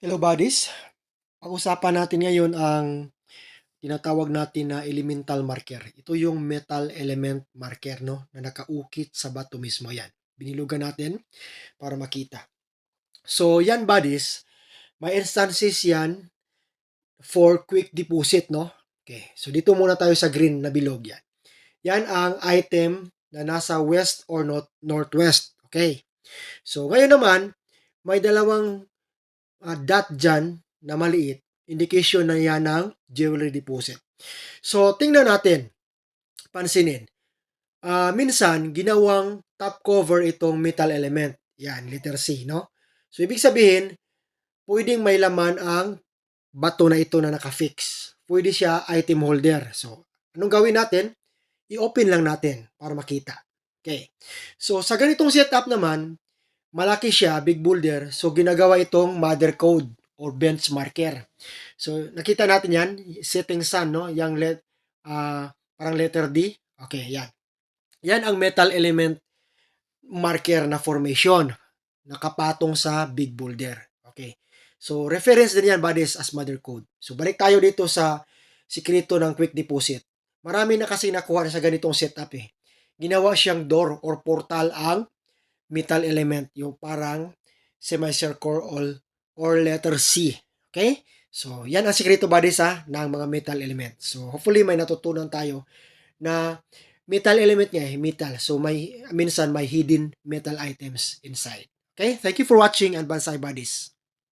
Hello buddies, pag-usapan natin ngayon ang tinatawag natin na elemental marker. Ito yung metal element marker, no, na nakaukit sa bato mismo. Yan, binilugan natin para makita. So yan buddies, may instances yan for quick deposit, no. Okay, so dito muna tayo sa green na bilog. Yan, yan ang item na nasa west or northwest. Okay, so ngayon naman may dalawang dot dyan na maliit, indication na yan ng jewelry deposit. So, tingnan natin, pansinin. Minsan, ginawang top cover itong metal element. Yan, letter C, no? So, ibig sabihin, pwedeng may laman ang bato na ito na nakafix. Pwede siya item holder. So, anong gawin natin? I-open lang natin para makita. Okay. So, sa ganitong setup naman, malaki siya, big boulder. So, ginagawa itong mother code or benchmarker. So, nakita natin yan, setting sun, no? Parang letter D. Okay, yan. Yan ang metal element marker na formation. Nakapatong sa big boulder. Okay. So, reference din yan, buddies, as mother code. So, balik tayo dito sa sikreto ng quick deposit. Marami na kasi nakuha na sa ganitong setup eh. Ginawa siyang door or portal ang metal element, yung parang semicircle or letter C. Okay? So, yan ang sikreto buddies ng mga metal element. So, hopefully may natutunan tayo na metal element niya metal. So, minsan may hidden metal items inside. Okay? Thank you for watching and Bansay buddies.